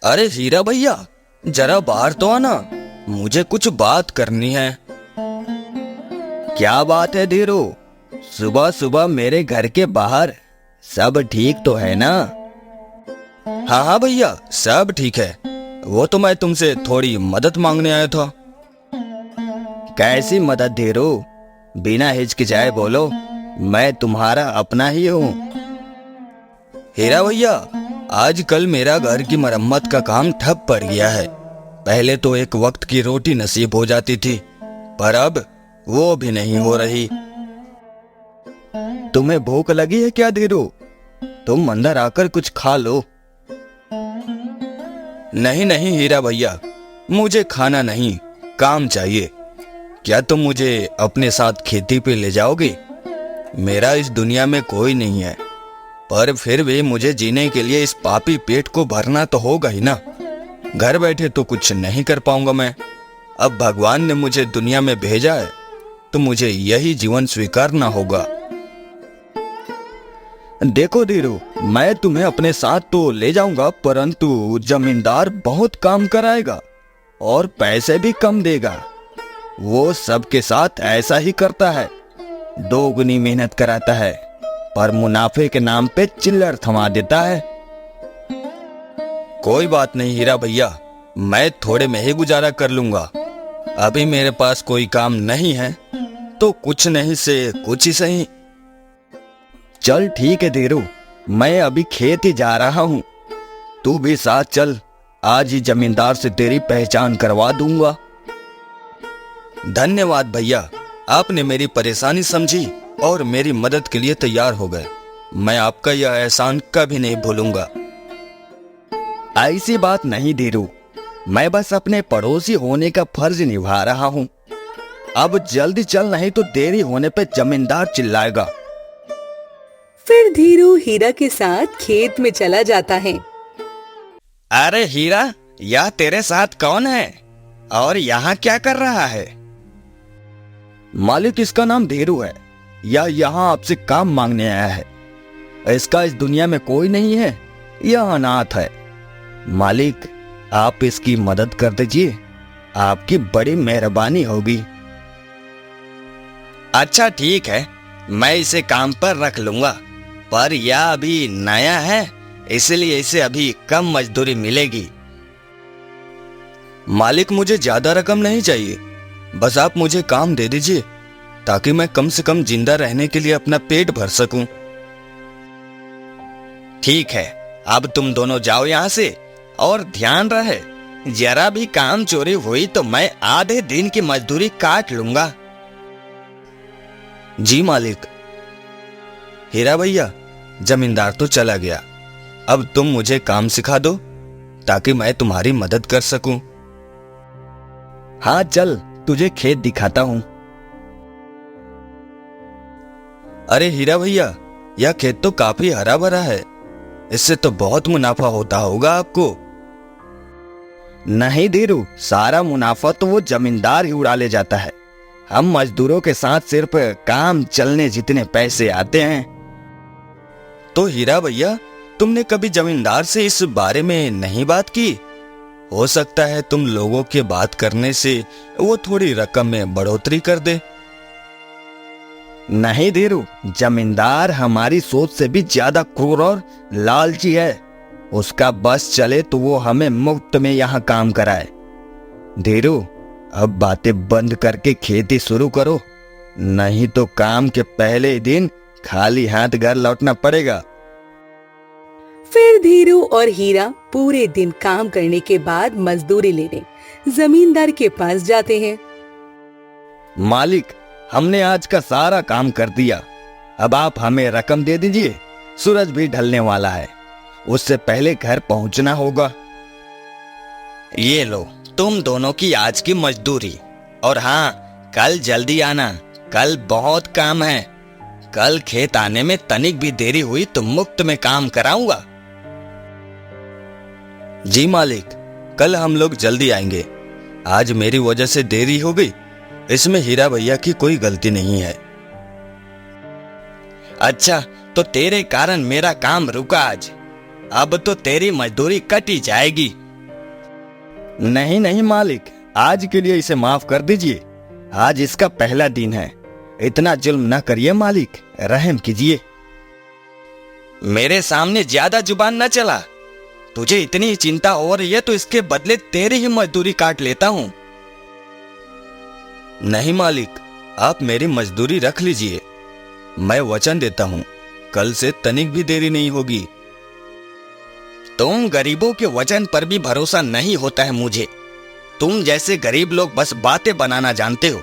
अरे हीरा भैया, जरा बाहर तो आना, मुझे कुछ बात करनी है। क्या बात है धीरू? सुबह सुबह मेरे घर के बाहर? सब ठीक तो है ना? हाँ हाँ भैया, सब ठीक है। वो तो मैं तुमसे थोड़ी मदद मांगने आया था। कैसी मदद धीरू? बिना हिचकिचाए बोलो, मैं तुम्हारा अपना ही हूँ। हीरा भैया, आजकल मेरा घर की मरम्मत का काम ठप पड़ गया है। पहले तो एक वक्त की रोटी नसीब हो जाती थी, पर अब वो भी नहीं हो रही। तुम्हें भूख लगी है क्या धीरू? तुम अंदर आकर कुछ खा लो। नहीं नहीं हीरा भैया, मुझे खाना नहीं, काम चाहिए। क्या तुम मुझे अपने साथ खेती पे ले जाओगे? मेरा इस दुनिया में कोई नहीं है, पर फिर भी मुझे जीने के लिए इस पापी पेट को भरना तो होगा ही ना। घर बैठे तो कुछ नहीं कर पाऊंगा मैं। अब भगवान ने मुझे दुनिया में भेजा है तो मुझे यही जीवन स्वीकारना होगा। देखो धीरू, मैं तुम्हें अपने साथ तो ले जाऊंगा, परंतु जमींदार बहुत काम कराएगा और पैसे भी कम देगा। वो सबके साथ ऐसा ही करता है, दोगुनी मेहनत कराता है, पर मुनाफे के नाम पे चिल्लर थमा देता है। कोई बात नहीं हीरा भैया, मैं थोड़े में ही गुजारा कर लूंगा। अभी मेरे पास कोई काम नहीं है तो कुछ नहीं से कुछ ही सही। चल ठीक है धीरू, मैं अभी खेत ही जा रहा हूँ, तू भी साथ चल। आज ही जमींदार से तेरी पहचान करवा दूंगा। धन्यवाद भैया, आपने मेरी परेशानी समझी और मेरी मदद के लिए तैयार हो गए। मैं आपका यह एहसान कभी नहीं भूलूंगा। ऐसी बात नहीं धीरू, मैं बस अपने पड़ोसी होने का फर्ज निभा रहा हूँ। अब जल्दी चल, नहीं तो देरी होने पे जमींदार चिल्लाएगा। फिर धीरू हीरा के साथ खेत में चला जाता है। अरे हीरा, यह तेरे साथ कौन है और यहाँ क्या कर रहा है? मालिक, इसका नाम धीरू है। यह यहाँ आपसे काम मांगने आया है। इसका इस दुनिया में कोई नहीं है, यह अनाथ है। मालिक, आप इसकी मदद कर दीजिए, आपकी बड़ी मेहरबानी होगी। अच्छा ठीक है, मैं इसे काम पर रख लूंगा, पर यह अभी नया है, इसलिए इसे अभी कम मजदूरी मिलेगी। मालिक, मुझे ज्यादा रकम नहीं चाहिए, बस आप मुझे काम दे दीजिए ताकि मैं कम से कम जिंदा रहने के लिए अपना पेट भर सकूं। ठीक है, अब तुम दोनों जाओ यहाँ से, और ध्यान रहे, जरा भी काम चोरी हुई तो मैं आधे दिन की मजदूरी काट लूंगा। जी मालिक। हीरा भैया, जमींदार तो चला गया, अब तुम मुझे काम सिखा दो ताकि मैं तुम्हारी मदद कर सकूं। हाँ चल, तुझे खेत दिखाता हूं। अरे हीरा भैया, यह खेत तो काफी हरा भरा है, इससे तो बहुत मुनाफा होता होगा आपको। नहीं धीरू, सारा मुनाफा तो वो जमींदार ही उड़ा ले जाता है। हम मजदूरों के साथ सिर्फ काम चलने जितने पैसे आते हैं। तो हीरा भैया, तुमने कभी जमींदार से इस बारे में नहीं बात की? हो सकता है तुम लोगों के बात करने से वो थोड़ी रकम में बढ़ोतरी कर दे। नहीं धीरू, जमींदार हमारी सोच से भी ज्यादा क्रूर और लालची है। उसका बस चले तो वो हमें मुफ्त में यहाँ काम कराए। धीरू, अब बातें बंद करके खेती शुरू करो, नहीं तो काम के पहले ही दिन खाली हाथ घर लौटना पड़ेगा। फिर धीरू और हीरा पूरे दिन काम करने के बाद मजदूरी लेने जमींदार के पास जाते हैं। मालिक, हमने आज का सारा काम कर दिया, अब आप हमें रकम दे दीजिए। सूरज भी ढलने वाला है, उससे पहले घर पहुंचना होगा। ये लो तुम दोनों की आज की मजदूरी, और हाँ, कल जल्दी आना, कल बहुत काम है। कल खेत आने में तनिक भी देरी हुई तो मुफ्त में काम कराऊंगा। जी मालिक, कल हम लोग जल्दी आएंगे। आज मेरी वजह से देरी हो गई, इसमें हीरा भैया की कोई गलती नहीं है। अच्छा, तो तेरे कारण मेरा काम रुका आज, अब तो तेरी मजदूरी कटी जाएगी। नहीं नहीं मालिक, आज के लिए इसे माफ कर दीजिए। आज इसका पहला दिन है। इतना जुल्म न करिए मालिक, रहम कीजिए। मेरे सामने ज्यादा जुबान न चला। तुझे इतनी चिंता हो रही है तो इसके बदले तेरी ही मजदूरी काट लेता हूं। नहीं मालिक, आप मेरी मजदूरी रख लीजिए। मैं वचन देता हूं, कल से तनिक भी देरी नहीं होगी। तुम गरीबों के वचन पर भी भरोसा नहीं होता है मुझे। तुम जैसे गरीब लोग बस बातें बनाना जानते हो।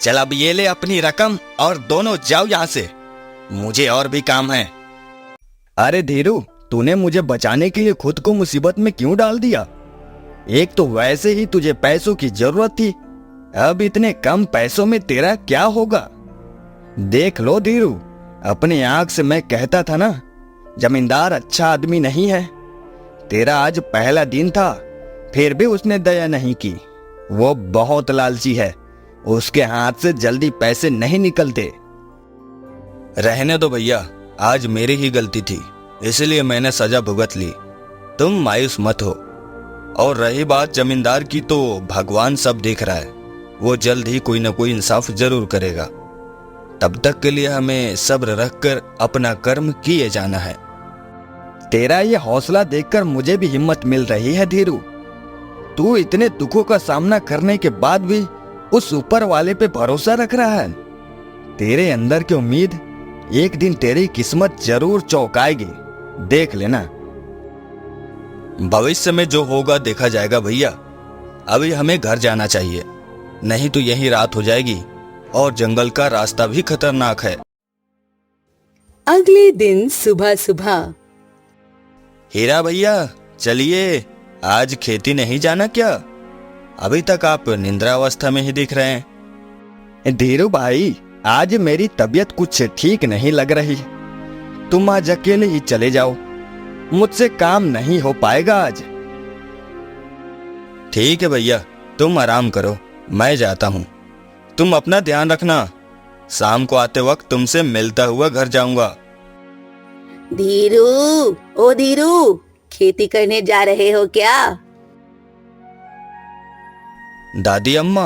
चल अब ये ले अपनी रकम और दोनों जाओ यहां से, मुझे और भी काम है। अरे धीरू, तूने मुझे बचाने के लिए खुद को मुसीबत में क्यों डाल दिया? एक तो वैसे ही तुझे पैसों की जरूरत थी, अब इतने कम पैसों में तेरा क्या होगा? देख लो धीरू, अपने आंख से मैं कहता था ना, जमींदार अच्छा आदमी नहीं है। तेरा आज पहला दिन था, फिर भी उसने दया नहीं की। वो बहुत लालची है, उसके हाथ से जल्दी पैसे नहीं निकलते। रहने दो भैया, आज मेरी ही गलती थी, इसलिए मैंने सजा भुगत ली। तुम मायूस मत हो। और रही बात जमींदार की, तो भगवान सब देख रहा है, वो जल्द ही कोई ना कोई इंसाफ जरूर करेगा। तब तक के लिए हमें सब्र रखकर अपना कर्म किए जाना है। तेरा ये हौसला देखकर मुझे भी हिम्मत मिल रही है धीरू। तू इतने दुखों का सामना करने के बाद भी उस ऊपर वाले पे भरोसा रख रहा है। तेरे अंदर की उम्मीद एक दिन तेरी किस्मत जरूर चौंकाएगी, देख लेना। भविष्य में जो होगा देखा जाएगा भैया। अभी हमें घर जाना चाहिए, नहीं तो यहीं रात हो जाएगी और जंगल का रास्ता भी खतरनाक है। अगले दिन सुबह सुबह हीरा भैया चलिए, आज खेती नहीं जाना क्या? अभी तक आप निंद्रावस्था में ही दिख रहे हैं। धीरू भाई, आज मेरी तबीयत कुछ ठीक नहीं लग रही। तुम आज अकेले ही चले जाओ, मुझसे काम नहीं हो पाएगा आज। ठीक है भैया, तुम आराम करो, मैं जाता हूँ। तुम अपना ध्यान रखना, शाम को आते वक्त तुमसे मिलता हुआ घर जाऊंगा। धीरू, ओ धीरू, खेती करने जा रहे हो क्या? दादी अम्मा,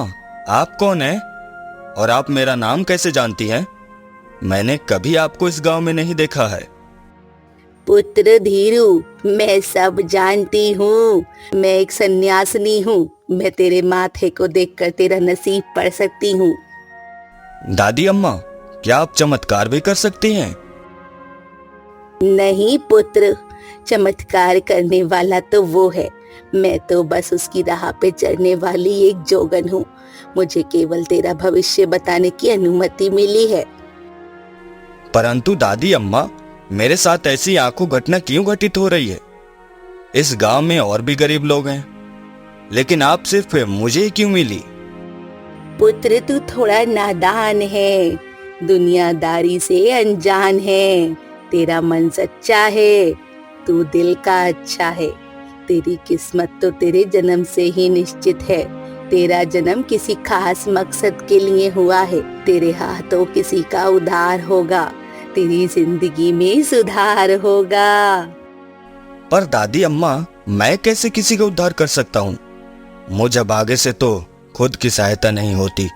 आप कौन हैं? और आप मेरा नाम कैसे जानती हैं? मैंने कभी आपको इस गांव में नहीं देखा है। पुत्र धीरू, मैं सब जानती हूँ। मैं एक सन्यासिनी हूँ। मैं तेरे माथे को देखकर तेरा नसीब पढ़ सकती हूँ। दादी अम्मा, क्या आप चमत्कार भी कर सकती हैं? नहीं पुत्र, चमत्कार करने वाला तो वो है, मैं तो बस उसकी राह पे चढ़ने वाली एक जोगन हूँ। मुझे केवल तेरा भविष्य बताने की अनुमति मिली है। परंतु दादी अम्मा, मेरे साथ ऐसी आंखों घटना क्यों घटित हो रही है? इस गांव में और भी गरीब लोग हैं, लेकिन आप सिर्फ मुझे क्यों मिली? पुत्र, तू थोड़ा नादान है, दुनियादारी से अनजान है। तेरा मन सच्चा है, तू दिल का अच्छा है। तेरी किस्मत तो तेरे जन्म से ही निश्चित है। तेरा जन्म किसी खास मकसद के लिए हुआ है। तेरे हाथों किसी का उद्धार होगा, तेरी जिंदगी में सुधार होगा। पर दादी अम्मा, मैं कैसे किसी का उद्धार कर सकता हूँ? मुझे भाग्य से तो खुद की सहायता नहीं होती।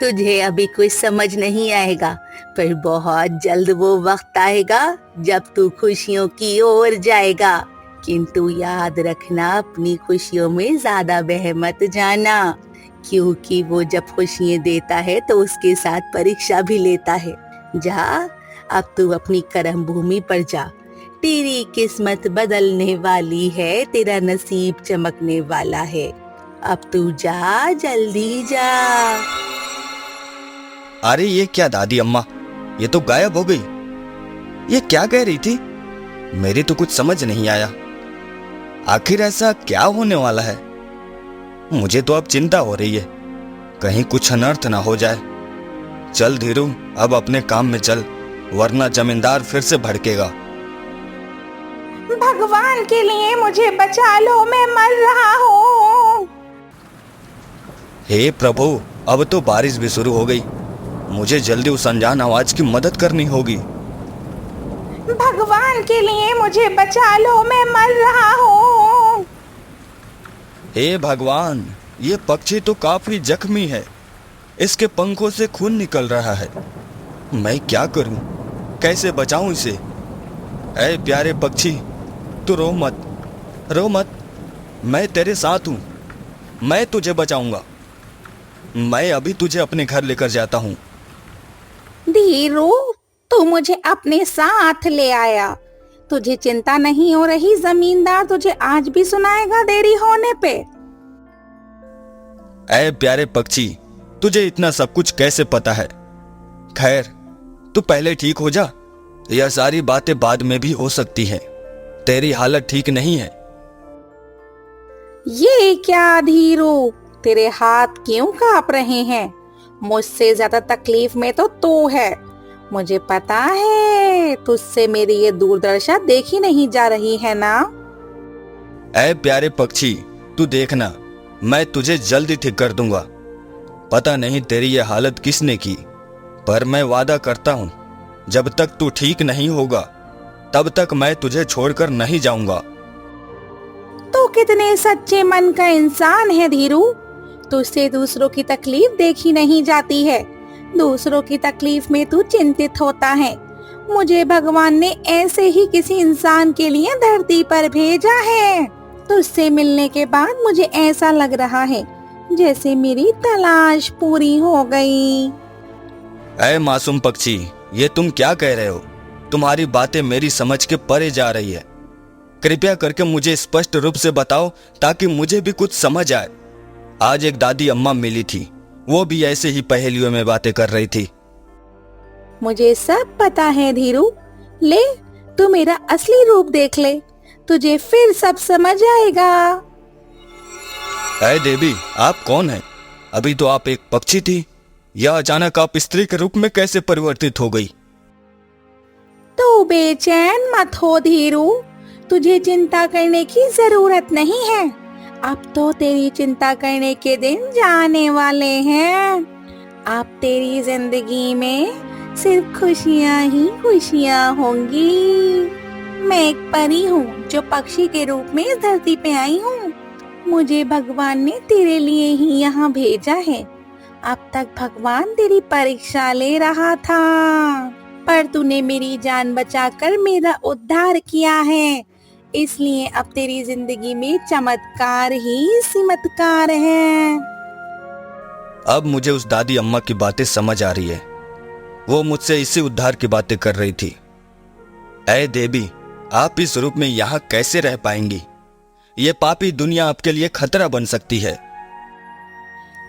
तुझे अभी कुछ समझ नहीं आएगा, पर बहुत जल्द वो वक्त आएगा जब तू खुशियों की ओर जाएगा। किंतु याद रखना, अपनी खुशियों में ज्यादा बह मत जाना, क्योंकि वो जब खुशियाँ देता है तो उसके साथ परीक्षा भी लेता है। जा, अब तू अपनी कर्म भूमि पर जा। तेरी किस्मत बदलने वाली है, तेरा नसीब चमकने वाला है। अब तू जा, जल्दी जा। अरे ये क्या दादी अम्मा, ये तो गायब हो गई। ये क्या कह रही थी? मेरी तो कुछ समझ नहीं आया। आखिर ऐसा क्या होने वाला है? मुझे तो अब चिंता हो रही है, कहीं कुछ अनर्थ ना हो जाए। चल धीरू, अब अपने काम में चल, वरना जमींदार फिर से भड़केगा। भगवान के लिए मुझे बचा लो, मैं मर रहा हूँ। हे प्रभु, अब तो बारिश भी शुरू हो गई। मुझे जल्दी उस अनजान आवाज की मदद करनी होगी। भगवान के लिए मुझे बचा लो, मैं मर रहा हूँ। हे भगवान, ये पक्षी तो काफी जख्मी है, इसके पंखों से खून निकल रहा है। मैं क्या करूं, कैसे बचाऊं इसे? ऐ प्यारे पक्षी, तू रो मत, रो मत, मैं तेरे साथ हूं, मैं तुझे बचाऊंगा। मैं अभी तुझे अपने घर लेकर जाता हूं। धीरू, तू मुझे अपने साथ ले आया। तुझे चिंता नहीं हो रही? जमींदार तुझे आज भी सुनाएगा देरी होने पे। ऐ प्यारे पक्षी, तुझे इतना सब कुछ कैसे पता है? खैर, तू पहले ठीक हो जा, यह सारी बातें बाद में भी हो सकती हैं। तेरी हालत ठीक नहीं है। ये क्या धीरू, तेरे हाथ क्यों कांप रहे हैं? मुझसे ज्यादा तकलीफ में तो तू है। मुझे पता है तुझसे मेरी ये दूरदर्शा देखी नहीं जा रही है ना। ऐ प्यारे पक्षी, तू देखना, मैं तुझे जल्दी ठीक कर दूंगा। पता नहीं तेरी ये हालत किसने की, पर मैं वादा करता हूं, जब तक तू ठीक नहीं होगा तब तक मैं तुझे छोड़कर नहीं जाऊंगा। तू कितने सच्चे मन का इंसान है धीरू। तुझसे दूसरों की तकलीफ देखी नहीं जाती है। दूसरों की तकलीफ में तू चिंतित होता है। मुझे भगवान ने ऐसे ही किसी इंसान के लिए धरती पर भेजा है। तुझसे मिलने के बाद मुझे ऐसा लग रहा है जैसे मेरी तलाश पूरी हो गई। ऐ मासूम पक्षी, ये तुम क्या कह रहे हो? तुम्हारी बातें मेरी समझ के परे जा रही है। कृपया करके मुझे स्पष्ट रूप से बताओ ताकि मुझे भी कुछ समझ आए। आज एक दादी अम्मा मिली थी, वो भी ऐसे ही पहेलियों में बातें कर रही थी। मुझे सब पता है धीरू। ले, तू मेरा असली रूप देख ले, तुझे फिर सब समझ आएगा। ऐ देवी, आप कौन हैं? अभी तो आप एक पक्षी थी, यह अचानक आप स्त्री के रूप में कैसे परिवर्तित हो गई? तू बेचैन मत हो धीरू, तुझे चिंता करने की जरूरत नहीं है। अब तो तेरी चिंता करने के दिन जाने वाले हैं। अब तेरी जिंदगी में सिर्फ खुशियाँ ही खुशियाँ होंगी। मैं एक परी हूँ जो पक्षी के रूप में इस धरती पे आई हूँ। मुझे भगवान ने तेरे लिए ही यहाँ भेजा है। अब तक भगवान तेरी परीक्षा ले रहा था, पर तूने मेरी जान बचाकर मेरा उद्धार किया है। इसलिए अब तेरी जिंदगी में चमत्कार ही चमत्कार है। अब मुझे उस दादी अम्मा की बातें समझ आ रही है। वो मुझसे इसी उद्धार की बातें कर रही थी। ऐ देवी, आप इस रूप में यहाँ कैसे रह पाएंगी? ये पापी दुनिया आपके लिए खतरा बन सकती है।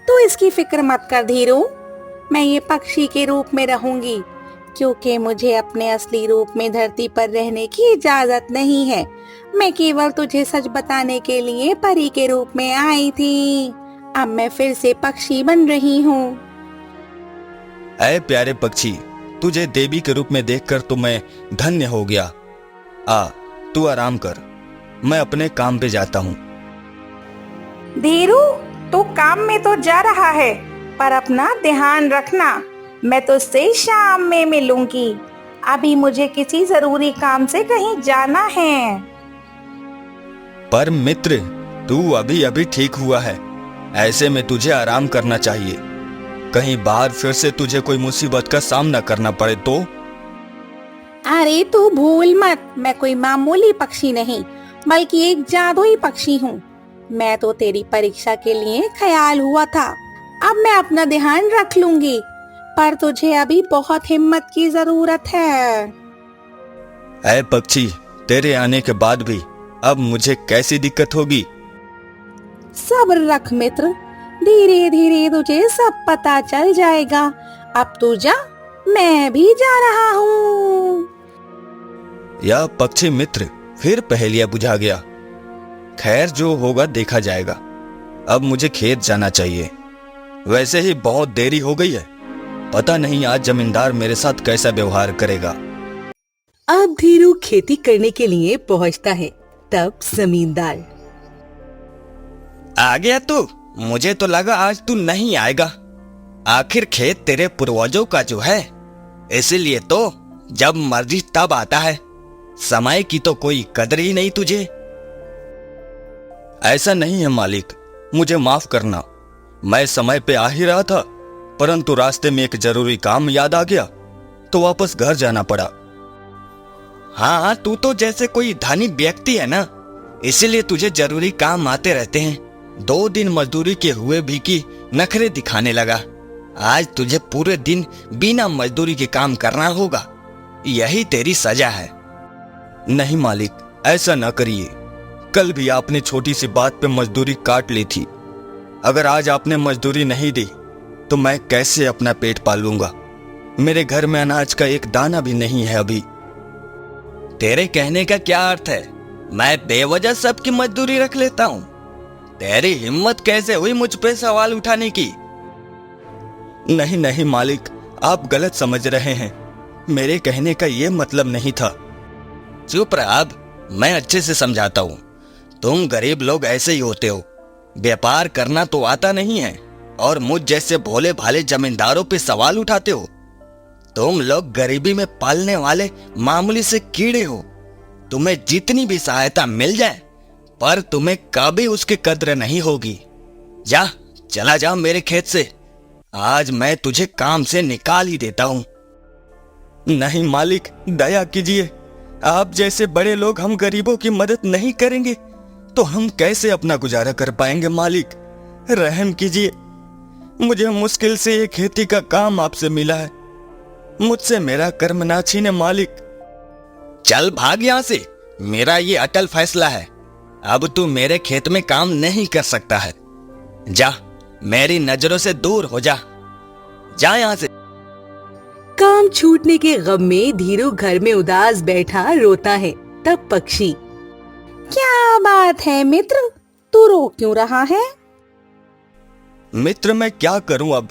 तू इसकी फिक्र मत कर धीरू, मैं ये पक्षी के रूप में रहूंगी, क्योंकि मुझे अपने असली रूप में धरती पर रहने की इजाजत नहीं है। मैं केवल तुझे सच बताने के लिए परी के रूप में आई थी। अब मैं फिर से पक्षी बन रही हूँ। ऐ प्यारे पक्षी, तुझे देवी के रूप में देखकर तो मैं धन्य हो गया। आ, तू आराम कर, मैं अपने काम पे जाता हूँ। धीरू, तू काम में तो जा रहा है, पर अपना ध्यान रखना। मैं तुझसे शाम में मिलूंगी। अभी मुझे किसी जरूरी काम से कहीं जाना है। पर मित्र, तू अभी अभी ठीक हुआ है, ऐसे में तुझे आराम करना चाहिए। कहीं बाहर फिर से तुझे कोई मुसीबत का सामना करना पड़े तो? अरे तू भूल मत, मैं कोई मामूली पक्षी नहीं बल्कि एक जादुई पक्षी हूँ। मैं तो तेरी परीक्षा के लिए ख्याल हुआ था। अब मैं अपना ध्यान रख लूंगी, पर तुझे अभी बहुत हिम्मत की जरूरत है। ऐ पक्षी, तेरे आने के बाद भी अब मुझे कैसी दिक्कत होगी? सब्र रख मित्र, धीरे धीरे तुझे सब पता चल जाएगा। अब तू जा, मैं भी जा रहा हूँ। यह पक्षी मित्र फिर पहेलियां बुझा गया। खैर, जो होगा देखा जाएगा। अब मुझे खेत जाना चाहिए। वैसे ही बहुत देरी हो गई है, पता नहीं आज जमींदार मेरे साथ कैसा व्यवहार करेगा। अब धीरू खेती करने के लिए पहुंचता है। तब जमींदार, आ गया तू? मुझे तो लगा आज तू नहीं आएगा। आखिर खेत तेरे पूर्वजों का जो है, इसीलिए तो जब मर्जी तब आता है। समय की तो कोई कदर ही नहीं तुझे। ऐसा नहीं है मालिक, मुझे माफ करना। मैं समय पे आ ही रहा था, परंतु रास्ते में एक जरूरी काम याद आ गया तो वापस घर जाना पड़ा। हाँ, तू तो जैसे कोई धनी व्यक्ति है ना, इसीलिए तुझे जरूरी काम आते रहते हैं। 2 दिन मजदूरी के हुए भी कि नखरे दिखाने लगा। आज तुझे पूरे दिन बिना मजदूरी के काम करना होगा, यही तेरी सजा है। नहीं मालिक, ऐसा न करिए। कल भी आपने छोटी सी बात पे मजदूरी काट ली थी। अगर आज आपने मजदूरी नहीं दी तो मैं कैसे अपना पेट पालूंगा? मेरे घर में अनाज का एक दाना भी नहीं है अभी। तेरे कहने का क्या अर्थ है? मैं बेवजह सबकी मजदूरी रख लेता हूं? तेरी हिम्मत कैसे हुई मुझ पे सवाल उठाने की? नहीं नहीं मालिक, आप गलत समझ रहे हैं। मेरे कहने का ये मतलब नहीं था। चुप रह, अब मैं अच्छे से समझाता हूं। तुम गरीब लोग ऐसे ही होते हो, व्यापार करना तो आता नहीं है और मुझ जैसे भोले भाले जमींदारों पे सवाल उठाते हो। तुम लोग गरीबी में पालने वाले मामूली से कीड़े हो। तुम्हें जितनी भी सहायता मिल जाए पर तुम्हें कभी उसकी कद्र नहीं होगी। जा, चला जा मेरे खेत से। आज मैं तुझे काम से निकाल ही देता हूं। नहीं मालिक, दया कीजिए। आप जैसे बड़े लोग हम गरीबों की मदद नहीं करेंगे तो हम कैसे अपना गुजारा कर पाएंगे? मालिक, रहम कीजिए। मुझे मुश्किल से ये खेती का काम आपसे मिला है, मुझसे मेरा कर्म ना छीने मालिक। चल भाग यहां से, मेरा ये अटल फैसला है। अब तू मेरे खेत में काम नहीं कर सकता है। जा, मेरी नजरों से दूर हो जा। जा यहां से। काम छूटने के गम में धीरू घर में उदास बैठा रोता है। तब पक्षी, क्या बात है मित्र, तू रो क्यों रहा है? मित्र, मैं क्या करूं अब?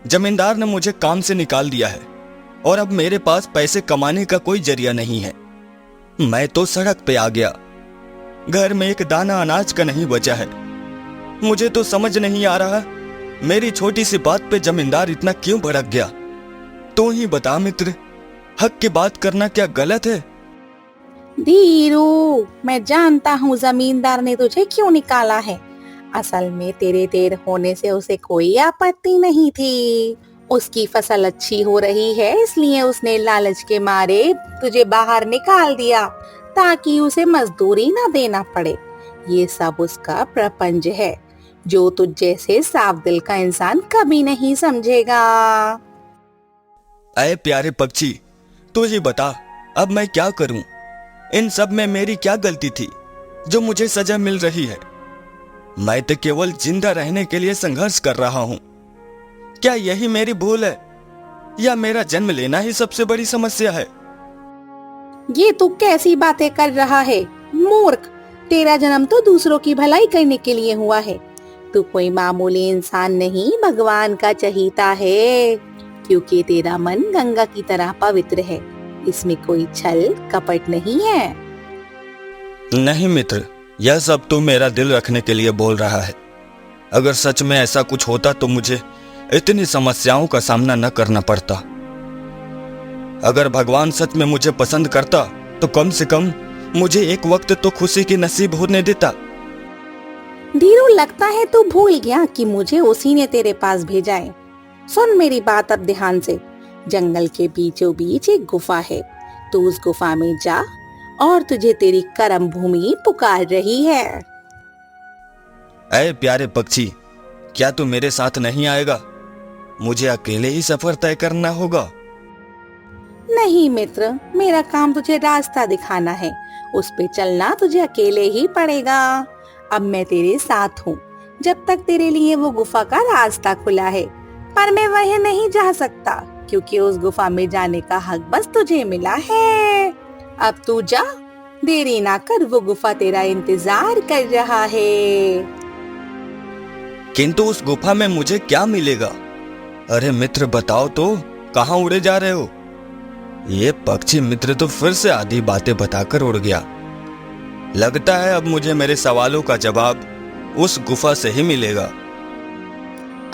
जमींदार ने मुझे काम से निकाल दिया है और अब मेरे पास पैसे कमाने का कोई जरिया नहीं है। मैं तो सड़क पे आ गया। घर में एक दाना अनाज का नहीं बचा है। मुझे तो समझ नहीं आ रहा मेरी छोटी सी बात पे जमींदार इतना क्यों भड़क गया। तू ही बता मित्र, हक की बात करना क्या गलत है? धीरू, मैं जानता हूँ जमींदार ने तुझे क्यों निकाला है। असल में तेरे देर होने से उसे कोई आपत्ति नहीं थी। उसकी फसल अच्छी हो रही है, इसलिए उसने लालच के मारे तुझे बाहर निकाल दिया ताकि उसे मजदूरी न देना पड़े। ये सब उसका प्रपंच है जो तुझ जैसे साफ दिल का इंसान कभी नहीं समझेगा। अरे प्यारे पक्षी, तू ही बता, अब मैं क्या करूं? इन सब में मेरी क्या गलती थी जो मुझे सजा मिल रही है? मैं तो केवल जिंदा रहने के लिए संघर्ष कर रहा हूं। क्या यही मेरी भूल है या मेरा जन्म लेना ही सबसे बड़ी समस्या है? ये तू कैसी बातें कर रहा है मूर्ख? तेरा जन्म तो दूसरों की भलाई करने के लिए हुआ है। तू कोई मामूली इंसान नहीं, भगवान का चहीता है, क्योंकि तेरा मन गंगा की तरह पवित्र है। इसमें कोई छल कपट नहीं है। नहीं मित्र, यह सब तू मेरा दिल रखने के लिए बोल रहा है। अगर सच में ऐसा कुछ होता तो मुझे इतनी समस्याओं का सामना न करना पड़ता। अगर भगवान सच में मुझे पसंद करता तो कम से कम मुझे एक वक्त तो खुशी की नसीब होने देता। धीरू, लगता है तू भूल गया कि मुझे उसी ने तेरे पास भेजा है। सुन मेरी बात अब ध्यान से। जंगल के बीचों बीच एक गुफा है। तू उस गुफा में जा और तुझे तेरी कर्म भूमि पुकार रही है। ऐ प्यारे पक्षी, क्या तू मेरे साथ नहीं आएगा? मुझे अकेले ही सफर तय करना होगा। नहीं मित्र, मेरा काम तुझे रास्ता दिखाना है। उस पे चलना तुझे अकेले ही पड़ेगा। अब मैं तेरे साथ हूँ जब तक तेरे लिए वो गुफा का रास्ता खुला है, पर मैं वह नहीं जा सकता क्योंकि उस गुफा में जाने का हक बस तुझे मिला है। अब तू जा, देरी ना कर, वो गुफा तेरा इंतजार कर रहा है। किंतु उस गुफा में मुझे क्या मिलेगा? अरे मित्र बताओ तो, कहाँ उड़े जा रहे हो? ये पक्षी मित्र तो फिर से आधी बातें बताकर उड़ गया। लगता है अब मुझे मेरे सवालों का जवाब उस गुफा से ही मिलेगा।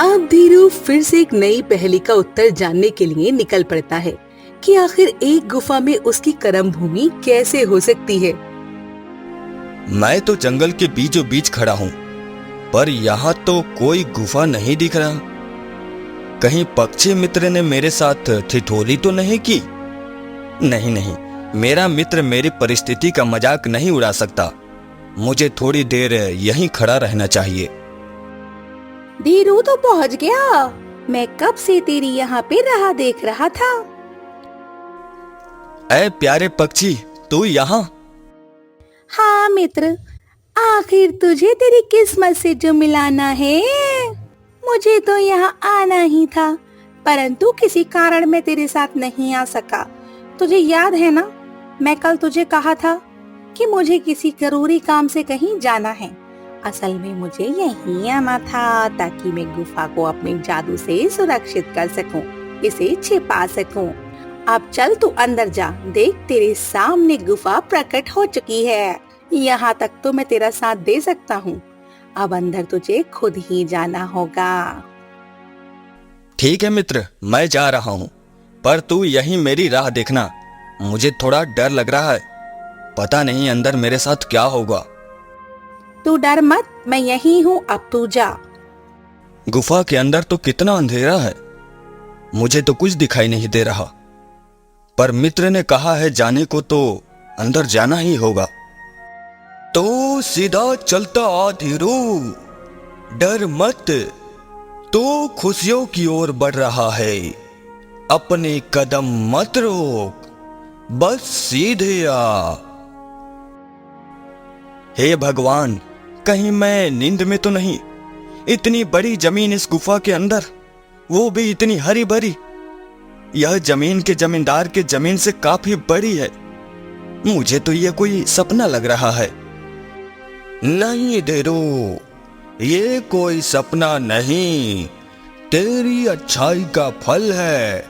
अब धीरू फिर से एक नई पहेली का उत्तर जानने के लिए निकल पड़ता है कि आखिर एक गुफा में उसकी कर्म भूमि कैसे हो सकती है। मैं तो जंगल के बीचों बीच खड़ा हूं, पर यहां तो कोई गुफा नहीं दिख रहा। कहीं पक्षी मित्र ने मेरे साथ ठिठोली तो नहीं की? नहीं नहीं, मेरा मित्र मेरी परिस्थिति का मजाक नहीं उड़ा सकता। मुझे थोड़ी देर यहीं खड़ा रहना चाहिए। धीरू तो पहुंच गया। मैं कब से तेरी यहाँ पे राह देख रहा था। ऐ प्यारे पक्षी, तू यहाँ? हाँ मित्र, आखिर तुझे तेरी किस्मत से जो मिलाना है। मुझे तो यहाँ आना ही था, परंतु किसी कारण मैं तेरे साथ नहीं आ सका। तुझे याद है ना, मैं कल तुझे कहा था कि मुझे किसी जरूरी काम से कहीं जाना है। असल में मुझे यहीं आना था ताकि मैं गुफा को अपने जादू से सुरक्षित कर सकूं, इसे छिपा सकूं। अब चल तू अंदर जा, देख तेरे सामने गुफा प्रकट हो चुकी है। यहाँ तक तो मैं तेरा साथ दे सकता हूँ, अब अंदर तुझे खुद ही जाना होगा। ठीक है मित्र, मैं जा रहा हूँ, पर तू यहीं मेरी राह देखना। मुझे थोड़ा डर लग रहा है, पता नहीं अंदर मेरे साथ क्या होगा। तू डर मत, मैं यहीं हूँ, अब तू जा। गुफा के अंदर तो कितना अंधेरा है, मुझे तो कुछ दिखाई नहीं दे रहा, पर मित्र ने कहा है जाने को तो अंदर जाना ही होगा। तो सीधा चलता आ धीरू, डर मत, तो खुशियों की ओर बढ़ रहा है। अपने कदम मत रोक, बस सीधे आ। हे भगवान, कहीं मैं नींद में तो नहीं? इतनी बड़ी जमीन इस गुफा के अंदर, वो भी इतनी हरी भरी। यह जमीन के जमींदार के जमीन से काफी बड़ी है। मुझे तो यह कोई सपना लग रहा है। नहीं धीरू, ये कोई सपना नहीं, तेरी अच्छाई का फल है।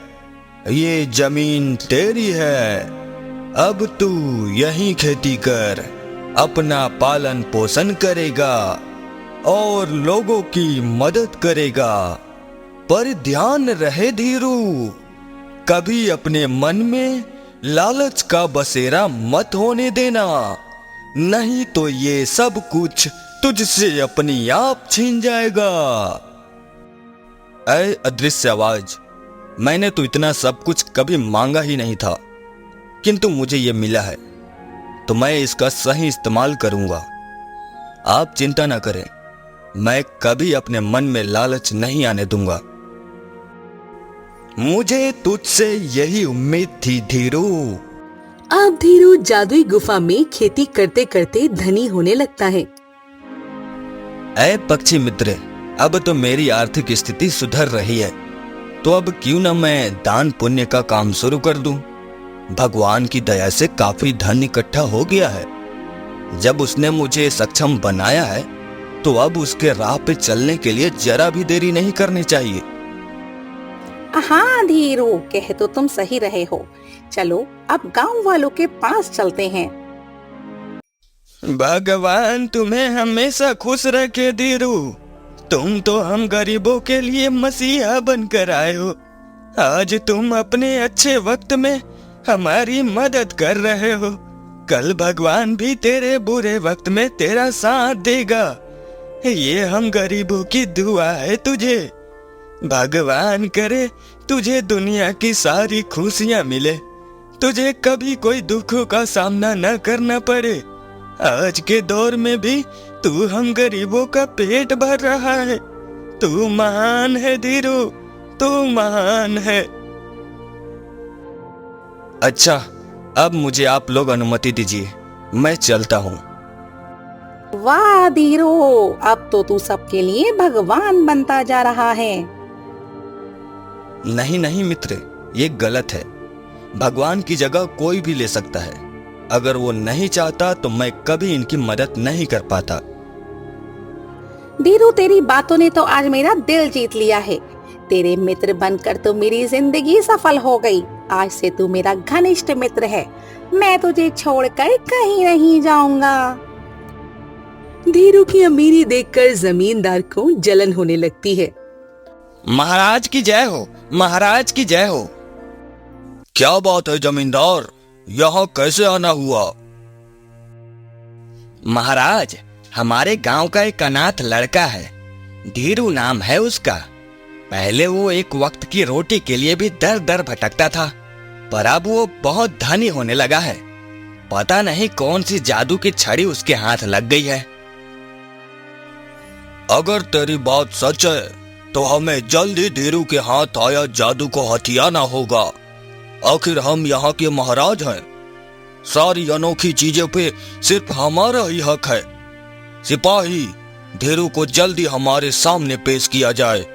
ये जमीन तेरी है, अब तू यहीं खेती कर, अपना पालन पोषण करेगा और लोगों की मदद करेगा। पर ध्यान रहे धीरू, कभी अपने मन में लालच का बसेरा मत होने देना, नहीं तो ये सब कुछ तुझसे अपनी आप छीन जाएगा। ऐ अदृश्य आवाज, मैंने तो इतना सब कुछ कभी मांगा ही नहीं था, किंतु मुझे ये मिला है, तो मैं इसका सही इस्तेमाल करूंगा। आप चिंता ना करें, मैं कभी अपने मन में लालच नहीं आने दूंगा। मुझे तुझसे यही उम्मीद थी धीरू। अब धीरू जादुई गुफा में खेती करते करते धनी होने लगता है। ऐ पक्षी मित्र, अब तो मेरी आर्थिक स्थिति सुधर रही है, तो अब क्यों न मैं दान पुण्य का काम शुरू कर दूं। भगवान की दया से काफी धन इकट्ठा हो गया है। जब उसने मुझे सक्षम बनाया है, तो अब उसके राह पे चलने के लिए जरा भी देरी नहीं करनी चाहिए। हाँ धीरू, कह तो तुम सही रहे हो। चलो अब गांव वालों के पास चलते हैं। भगवान तुम्हें हमेशा खुश रखे धीरू, तुम तो हम गरीबों के लिए मसीहा बनकर आए हो। आज तुम अपने अच्छे वक्त में हमारी मदद कर रहे हो, कल भगवान भी तेरे बुरे वक्त में तेरा साथ देगा। ये हम गरीबों की दुआ है तुझे। भगवान करे तुझे दुनिया की सारी खुशियां मिले, तुझे कभी कोई दुखों का सामना न करना पड़े। आज के दौर में भी तू हम गरीबों का पेट भर रहा है। तू महान है धीरू, तू महान है। अच्छा, अब मुझे आप लोग अनुमति दीजिए, मैं चलता हूँ। वाह धीरू, अब तो तू सबके लिए भगवान बनता जा रहा है। नहीं नहीं मित्र, ये गलत है। भगवान की जगह कोई भी ले सकता है। अगर वो नहीं चाहता तो मैं कभी इनकी मदद नहीं कर पाता। धीरू, तेरी बातों ने तो आज मेरा दिल जीत लिया है। तेरे मित्र बनकर तो मेरी जिंदगी सफल हो गई। आज से तू मेरा घनिष्ठ मित्र है। मैं तुझे छोड़कर कहीं नहीं जाऊंगा। धीरू की अमीरी देखकर जमींदार को जलन होने लगती है। महाराज की जय हो, महाराज की जय हो। क्या बात है जमींदार, यहाँ कैसे आना हुआ? महाराज, हमारे गांव का एक अनाथ लड़का है, धीरू नाम है उसका। पहले वो एक वक्त की रोटी के लिए भी दर दर भटकता था, पर अब वो बहुत धनी होने लगा है। पता नहीं कौन सी जादू की छड़ी उसके हाथ लग गई है। अगर तेरी बात सच है तो हमें जल्द ही धीरू के हाथ आया जादू को हथियाना होगा। आखिर हम यहाँ के महाराज हैं। सारी अनोखी चीजों पे सिर्फ हमारा ही हक है। सिपाही, धीरू को जल्दी हमारे सामने पेश किया जाए।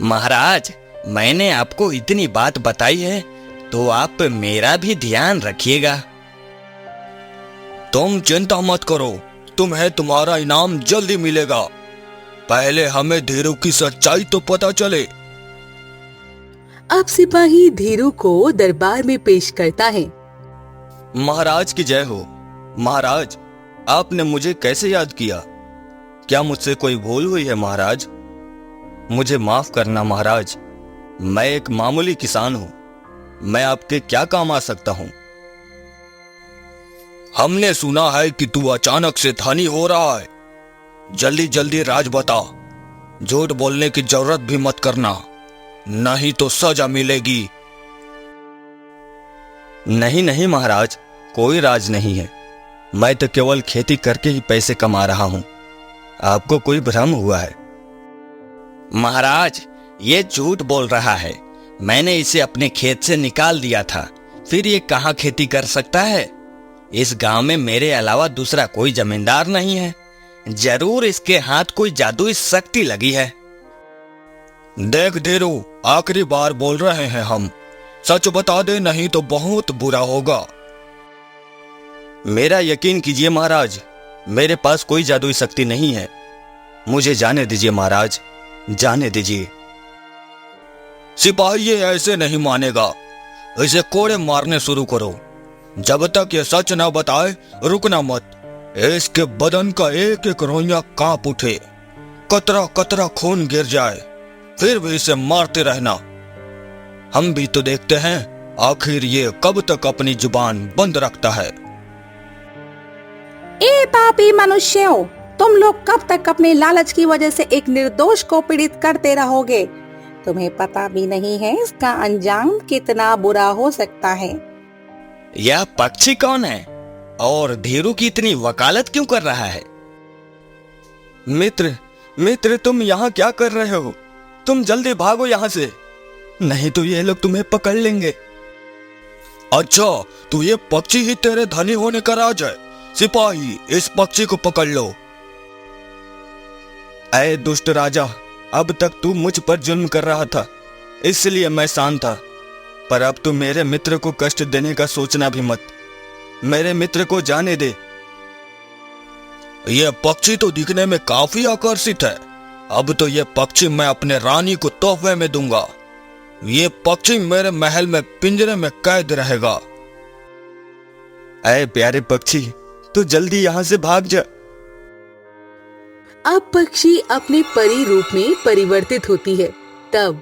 महाराज, मैंने आपको इतनी बात बताई है तो आप मेरा भी ध्यान रखिएगा। तुम चिंता मत करो, तुम्हें तुम्हारा इनाम जल्दी मिलेगा। पहले हमें धीरू की सच्चाई तो पता चले। अब सिपाही धीरू को दरबार में पेश करता है। महाराज की जय हो। महाराज, आपने मुझे कैसे याद किया? क्या मुझसे कोई भूल हुई है महाराज? मुझे माफ करना महाराज, मैं एक मामूली किसान हूं। मैं आपके क्या काम आ सकता हूं? हमने सुना है कि तू अचानक से धनी हो रहा है। जल्दी जल्दी राज बता। झूठ बोलने की जरूरत भी मत करना, नहीं तो सजा मिलेगी। नहीं नहीं महाराज, कोई राज नहीं है। मैं तो केवल खेती करके ही पैसे कमा रहा हूं। आपको कोई भ्रम हुआ है। महाराज, ये झूठ बोल रहा है। मैंने इसे अपने खेत से निकाल दिया था, फिर ये कहां खेती कर सकता है? इस गांव में मेरे अलावा दूसरा कोई जमींदार नहीं है। जरूर इसके हाथ कोई जादुई शक्ति लगी है। देख धीरू, आखिरी बार बोल रहे हैं हम। सच बता दे, नहीं तो बहुत बुरा होगा। मेरा यकीन कीजिए महाराज, मेरे पास कोई जादुई शक्ति नहीं है। मुझे जाने दीजिए महाराज, जाने दीजिए। सिपाही ये ऐसे नहीं मानेगा। इसे कोड़े मारने शुरू करो। जब तक ये सच ना बताए रुकना मत। इसके बदन का एक एक रोइया कांप उठे, कतरा कतरा खून गिर जाए, फिर भी इसे मारते रहना। हम भी तो देखते हैं आखिर ये कब तक अपनी जुबान बंद रखता है। ए पापी मनुष्यों, तुम लोग कब तक अपने लालच की वजह से एक निर्दोष को पीड़ित करते रहोगे? तुम्हें पता भी नहीं है इसका अंजाम कितना बुरा हो सकता है। यह पक्षी कौन है और धीरू की इतनी वकालत क्यों कर रहा है? मित्र, तुम यहाँ क्या कर रहे हो? तुम जल्दी भागो यहाँ से, नहीं तो ये लोग तुम्हें पकड़ लेंगे। अच्छा, तो ये पक्षी ही तेरे धनी होने का राज है? सिपाही, इस पक्षी को पकड़ लो। ऐ दुष्ट राजा, अब तक तू मुझ पर जुल्म कर रहा था, इसलिए मैं शांत था। पर अब तू मेरे मित्र को कष्ट देने का सोचना भी मत। मेरे मित्र को जाने दे। यह पक्षी तो दिखने में काफी आकर्षित है। अब तो यह पक्षी मैं अपने रानी को तोहफे में दूंगा। ये पक्षी मेरे महल में पिंजरे में कैद रहेगा। ऐ प्यारे पक्षी, तू जल्दी यहां से भाग जा। अब पक्षी अपने परी रूप में परिवर्तित होती है। तब,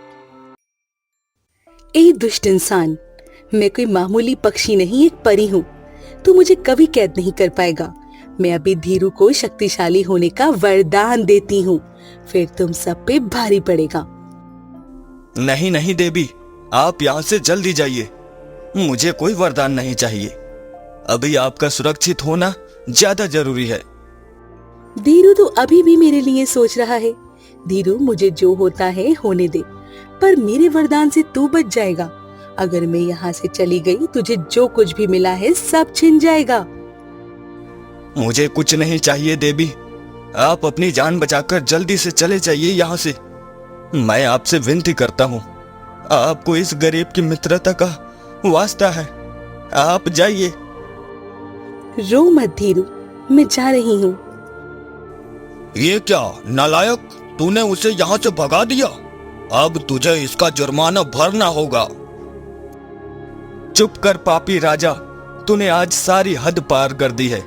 ए दुष्ट इंसान, मैं कोई मामूली पक्षी नहीं, एक परी हूँ। तू मुझे कभी कैद नहीं कर पाएगा। मैं अभी धीरू को शक्तिशाली होने का वरदान देती हूँ, फिर तुम सब पे भारी पड़ेगा। नहीं नहीं देवी, आप यहाँ से जल्दी जाइए। मुझे कोई वरदान नहीं चाहिए। अभी आपका सुरक्षित होना ज्यादा जरूरी है। धीरू तो अभी भी मेरे लिए सोच रहा है। धीरू, मुझे जो होता है होने दे, पर मेरे वरदान से तू बच जाएगा। अगर मैं यहाँ से चली गई, तुझे जो कुछ भी मिला है सब छिन जाएगा। मुझे कुछ नहीं चाहिए देवी, आप अपनी जान बचाकर जल्दी से चले जाइए यहाँ से। मैं आपसे विनती करता हूँ, आपको इस गरीब की मित्रता का वास्ता है, आप जाइए। रो मत धीरू, मैं जा रही हूँ। ये क्या नालायक, तूने उसे यहाँ से भगा दिया। अब तुझे इसका जुर्माना भरना होगा। चुप कर पापी राजा, तूने आज सारी हद पार कर दी है।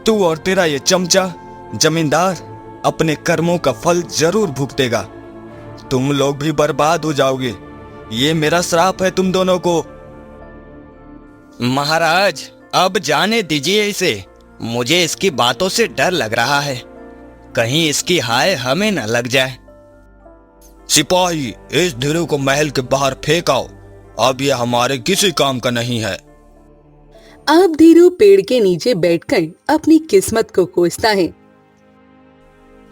तू और तेरा ये चमचा जमींदार अपने कर्मों का फल जरूर भुगतेगा। तुम लोग भी बर्बाद हो जाओगे। ये मेरा श्राप है तुम दोनों को। महाराज, अब जाने दीजिए इसे, मुझे इसकी बातों से डर लग रहा है, कहीं इसकी हाय हमें न लग जाए। सिपाही, इस धीरू को महल के बाहर फेंक आओ, अब यह हमारे किसी काम का नहीं है। अब धीरू पेड़ के नीचे बैठकर अपनी किस्मत को कोसता है।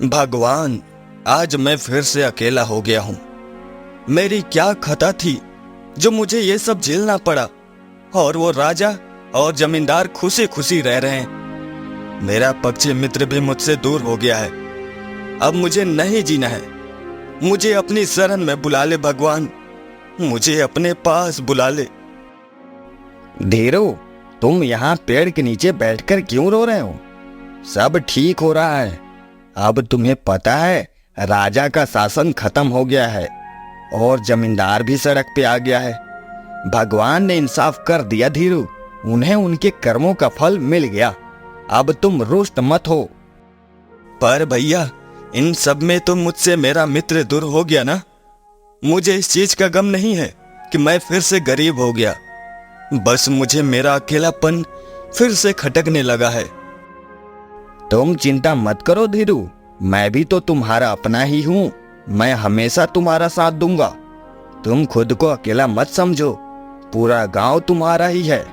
भगवान, आज मैं फिर से अकेला हो गया हूँ। मेरी क्या खता थी जो मुझे ये सब झेलना पड़ा, और वो राजा और जमींदार खुशी खुशी रह रहे हैं। मेरा पक्षी मित्र भी मुझसे दूर हो गया है। अब मुझे नहीं जीना है। मुझे अपनी शरण में बुला ले भगवान, मुझे अपने पास बुला ले। धीरू, तुम यहाँ पेड़ के नीचे बैठकर क्यों रो रहे हो? सब ठीक हो रहा है। अब तुम्हें पता है राजा का शासन खत्म हो गया है और जमींदार भी सड़क पे आ गया है। भगवान ने इंसाफ कर दिया धीरू, उन्हें उनके कर्मों का फल मिल गया। अब तुम रुष्ट मत हो। पर भैया, इन सब में तो मुझसे मेरा मित्र दूर हो गया ना। मुझे इस चीज का गम नहीं है कि मैं फिर से गरीब हो गया। बस मुझे मेरा अकेलापन फिर से खटकने लगा है। तुम चिंता मत करो धीरू, मैं भी तो तुम्हारा अपना ही हूँ। मैं हमेशा तुम्हारा साथ दूंगा। तुम खुद को अकेला मत समझो, पूरा गांव तुम्हारा ही है।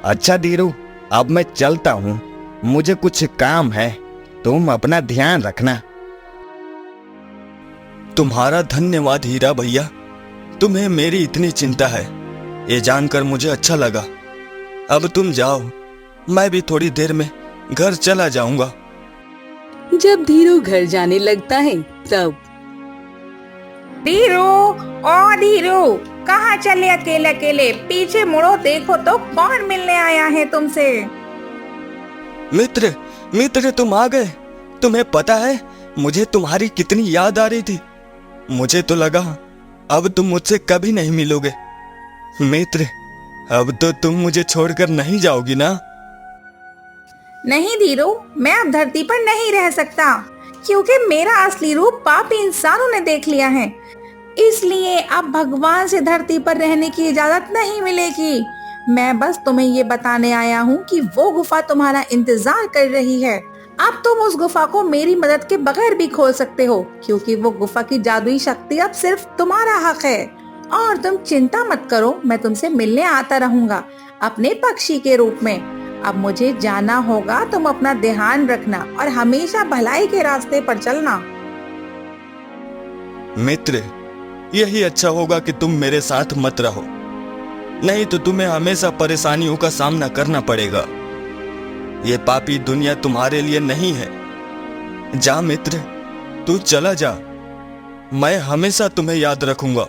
अच्छा धीरू, अब मैं चलता हूँ, मुझे कुछ काम है। तुम अपना ध्यान रखना। तुम्हारा धन्यवाद हीरा भैया, तुम्हें मेरी इतनी चिंता है, ये जानकर मुझे अच्छा लगा। अब तुम जाओ, मैं भी थोड़ी देर में घर चला जाऊंगा। जब धीरू घर जाने लगता है तब धीरू, ओ धीरू, कहाँ चले अकेले अकेले? पीछे मुड़ो, देखो तो कौन मिलने आया है तुमसे। मित्र, मित्र तुम आ गए। तुम्हें पता है मुझे तुम्हारी कितनी याद आ रही थी। मुझे तो लगा अब तुम मुझसे कभी नहीं मिलोगे। मित्र, अब तो तुम मुझे छोड़कर नहीं जाओगी ना? नहीं धीरू, मैं अब धरती पर नहीं रह सकता, क्योंकि मेरा असली रूप पापी इंसानों ने देख लिया है। इसलिए अब भगवान से धरती पर रहने की इजाजत नहीं मिलेगी। मैं बस तुम्हें ये बताने आया हूँ कि वो गुफा तुम्हारा इंतजार कर रही है। अब तुम उस गुफा को मेरी मदद के बगैर भी खोल सकते हो, क्योंकि वो गुफा की जादुई शक्ति अब सिर्फ तुम्हारा हक है। और तुम चिंता मत करो, मैं तुमसे मिलने आता रहूंगा अपने पक्षी के रूप में। अब मुझे जाना होगा, तुम अपना ध्यान रखना और हमेशा भलाई के रास्ते पर चलना। मित्र, यही अच्छा होगा कि तुम मेरे साथ मत रहो, नहीं तो तुम्हें हमेशा परेशानियों का सामना करना पड़ेगा। ये पापी दुनिया तुम्हारे लिए नहीं है। जा मित्र, तू चला जा, मैं हमेशा तुम्हें याद रखूंगा।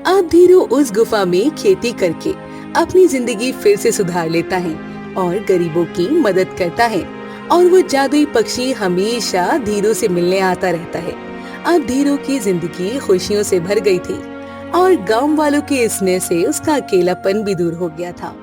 अब धीरू उस गुफा में खेती करके अपनी जिंदगी फिर से सुधार लेता है और गरीबों की मदद करता है। और वो जादुई पक्षी हमेशा धीरू से मिलने आता रहता है। अब धीरू की जिंदगी खुशियों से भर गई थी और गांव वालों के स्नेह से उसका अकेलापन भी दूर हो गया था।